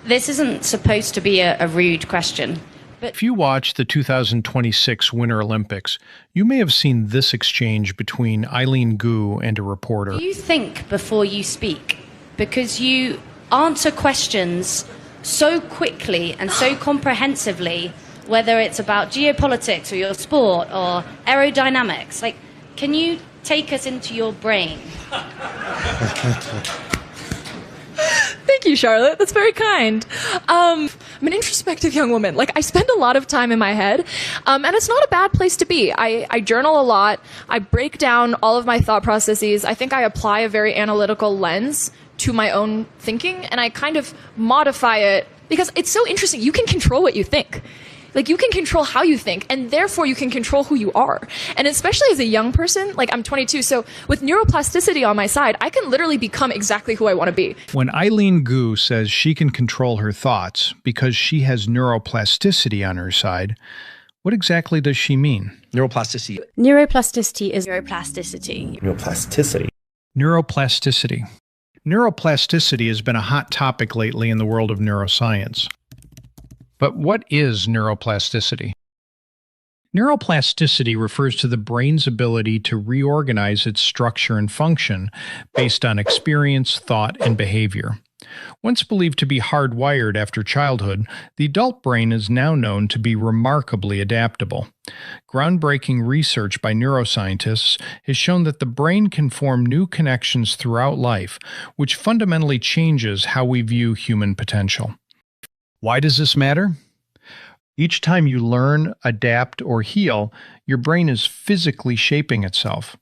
This isn't supposed to be a rude question, but if you watch the 2026 Winter Olympics, you may have seen this exchange between Eileen Gu and a reporter. do you think before you speak? Because you answer questions so quickly and so comprehensively, whether it's about geopolitics or your sport or aerodynamics. Like, can you take us into your brain? Thank you, Charlotte. That's very kind. I'm an introspective young woman. Like, I spend a lot of time in my head, and it's not a bad place to be. I journal a lot. I break down all of my thought processes. I think I apply a very analytical lens to my own thinking, and I kind of modify it because it's so interesting. You can control what you think. Like, you can control how you think, and therefore you can control who you are. And especially as a young person, like I'm 22, so with neuroplasticity on my side, I can literally become exactly who I want to be. When Eileen Gu says she can control her thoughts because she has neuroplasticity on her side, what exactly does she mean? Neuroplasticity. Neuroplasticity is Neuroplasticity. Neuroplasticity. Neuroplasticity. Neuroplasticity has been a hot topic lately in the world of neuroscience. But what is neuroplasticity? Neuroplasticity refers to the brain's ability to reorganize its structure and function based on experience, thought, and behavior. Once believed to be hardwired after childhood, the adult brain is now known to be remarkably adaptable. Groundbreaking research by neuroscientists has shown that the brain can form new connections throughout life, which fundamentally changes how we view human potential. Why does this matter? Each time you learn, adapt, or heal, your brain is physically shaping itself.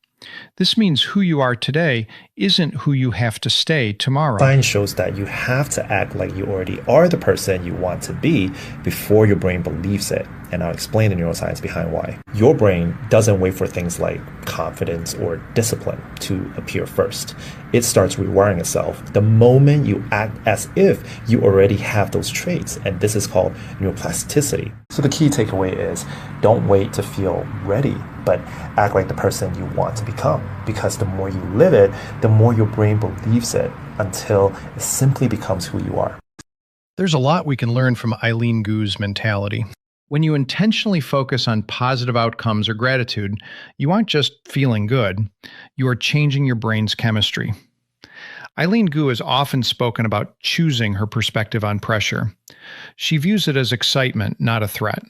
This means who you are today isn't who you have to stay tomorrow. Science shows that you have to act like you already are the person you want to be before your brain believes it. And I'll explain the neuroscience behind why. Your brain doesn't wait for things like confidence or discipline to appear first. It starts rewiring itself the moment you act as if you already have those traits. And this is called neuroplasticity. So the key takeaway is don't wait to feel ready, but act like the person you want to become. Because the more you live it, the more your brain believes it until it simply becomes who you are. There's a lot we can learn from Eileen Gu's mentality. When you intentionally focus on positive outcomes or gratitude, you aren't just feeling good, you are changing your brain's chemistry. Eileen Gu has often spoken about choosing her perspective on pressure. She views it as excitement, not a threat.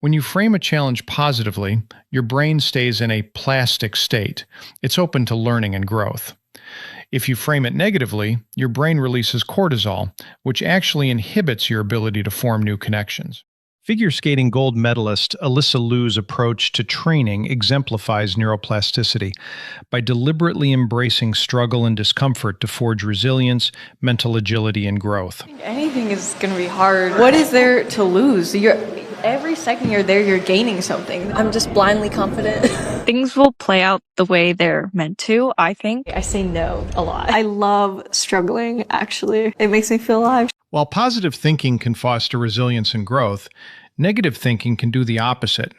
When you frame a challenge positively, your brain stays in a plastic state. It's open to learning and growth. If you frame it negatively, your brain releases cortisol, which actually inhibits your ability to form new connections. Figure skating gold medalist Alysa Liu's approach to training exemplifies neuroplasticity by deliberately embracing struggle and discomfort to forge resilience, mental agility, and growth. Anything is going to be hard. What is there to lose? Every second you're there, you're gaining something. I'm just blindly confident. Things will play out the way they're meant to, I think. I say no a lot. I love struggling, actually. It makes me feel alive. While positive thinking can foster resilience and growth, negative thinking can do the opposite,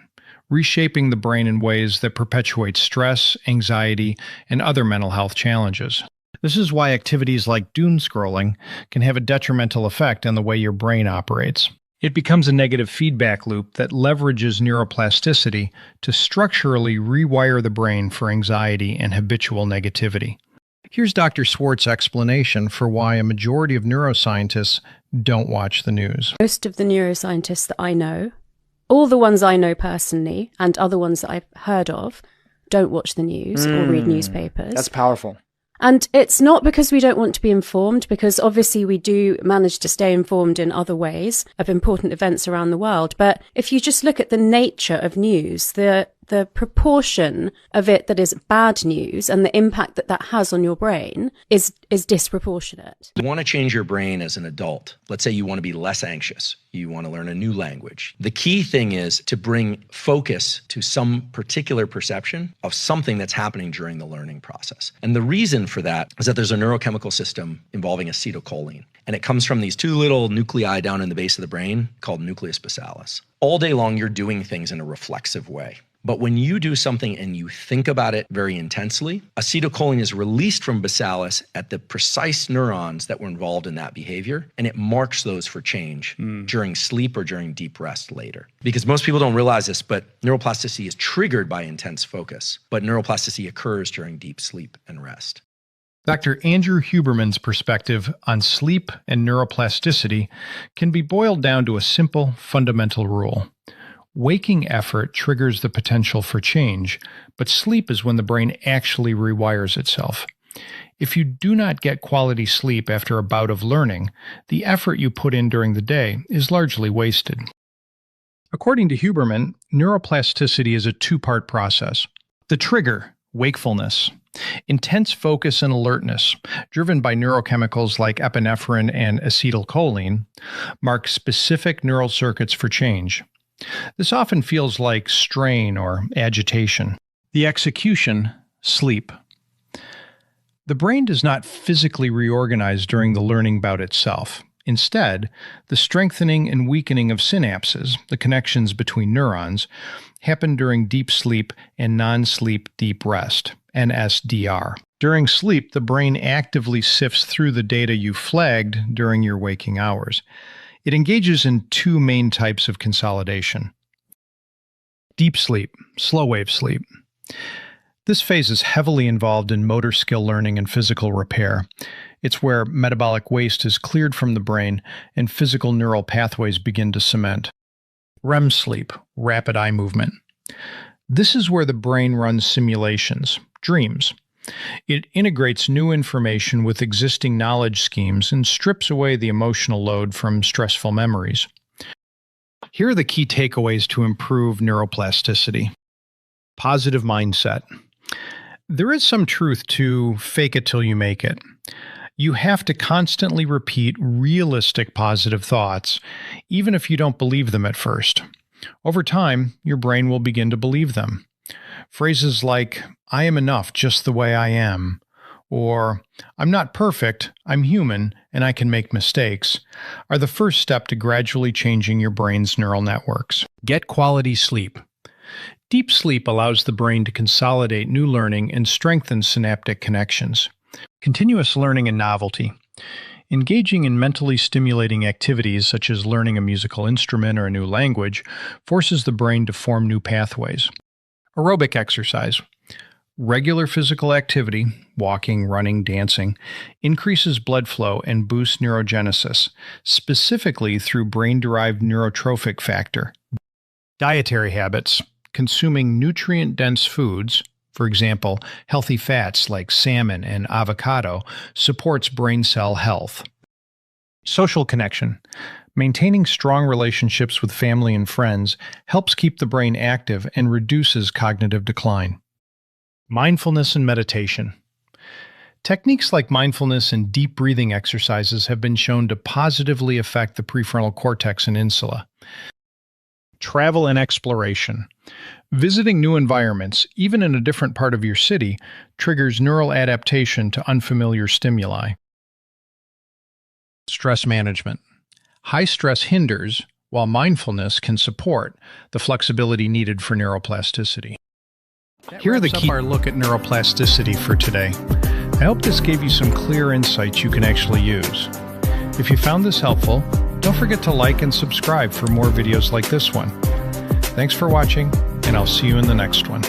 reshaping the brain in ways that perpetuate stress, anxiety, and other mental health challenges. This is why activities like doom scrolling can have a detrimental effect on the way your brain operates. It becomes a negative feedback loop that leverages neuroplasticity to structurally rewire the brain for anxiety and habitual negativity. Here's Dr. Swartz's explanation for why a majority of neuroscientists don't watch the news. most of the neuroscientists that I know, all the ones I know personally and other ones that I've heard of, don't watch the news or read newspapers. That's powerful. And it's not because we don't want to be informed, because obviously we do manage to stay informed in other ways of important events around the world. But if you just look at the nature of news, the proportion of it that is bad news and the impact that that has on your brain is disproportionate. You want to change your brain as an adult. Let's say you want to be less anxious. You want to learn a new language. The key thing is to bring focus to some particular perception of something that's happening during the learning process. And the reason for that is that there's a neurochemical system involving acetylcholine. And it comes from these two little nuclei down in the base of the brain called nucleus basalis. All day long, you're doing things in a reflexive way. But when you do something and you think about it very intensely, acetylcholine is released from basalis at the precise neurons that were involved in that behavior, and it marks those for change during sleep or during deep rest later. Because most people don't realize this, but neuroplasticity is triggered by intense focus, but neuroplasticity occurs during deep sleep and rest. Dr. Andrew Huberman's perspective on sleep and neuroplasticity can be boiled down to a simple, fundamental rule. Waking effort triggers the potential for change, but sleep is when the brain actually rewires itself. If you do not get quality sleep after a bout of learning, the effort you put in during the day is largely wasted. According to Huberman, neuroplasticity is a two-part process. The trigger, wakefulness, intense focus and alertness, driven by neurochemicals like epinephrine and acetylcholine, mark specific neural circuits for change. This often feels like strain or agitation. The execution, sleep. The brain does not physically reorganize during the learning bout itself. Instead, the strengthening and weakening of synapses, the connections between neurons, happen during deep sleep and non-sleep deep rest, NSDR. During sleep, the brain actively sifts through the data you flagged during your waking hours. It engages in two main types of consolidation. Deep sleep, slow-wave sleep. This phase is heavily involved in motor skill learning and physical repair. It's where metabolic waste is cleared from the brain and physical neural pathways begin to cement. REM sleep, rapid eye movement. This is where the brain runs simulations, dreams. It integrates new information with existing knowledge schemes and strips away the emotional load from stressful memories. Here are the key takeaways to improve neuroplasticity. Positive mindset. There is some truth to fake it till you make it. You have to constantly repeat realistic positive thoughts, even if you don't believe them at first. Over time, your brain will begin to believe them. Phrases like, "I am enough just the way I am," or "I'm not perfect, I'm human, and I can make mistakes," are the first step to gradually changing your brain's neural networks. Get quality sleep. Deep sleep allows the brain to consolidate new learning and strengthen synaptic connections. Continuous learning and novelty. Engaging in mentally stimulating activities such as learning a musical instrument or a new language forces the brain to form new pathways. Aerobic exercise. Regular physical activity, walking, running, dancing, increases blood flow and boosts neurogenesis, specifically through brain-derived neurotrophic factor. Dietary habits. Consuming nutrient-dense foods, for example, healthy fats like salmon and avocado, supports brain cell health. Social connection. Maintaining strong relationships with family and friends helps keep the brain active and reduces cognitive decline. Mindfulness and meditation. Techniques like mindfulness and deep breathing exercises have been shown to positively affect the prefrontal cortex and insula. Travel and exploration. Visiting new environments, even in a different part of your city, triggers neural adaptation to unfamiliar stimuli. Stress management. High stress hinders, while mindfulness can support the flexibility needed for neuroplasticity. Here are the key our look at neuroplasticity for today. I hope this gave you some clear insights you can actually use. If you found this helpful, don't forget to like and subscribe for more videos like this one. Thanks for watching, and I'll see you in the next one.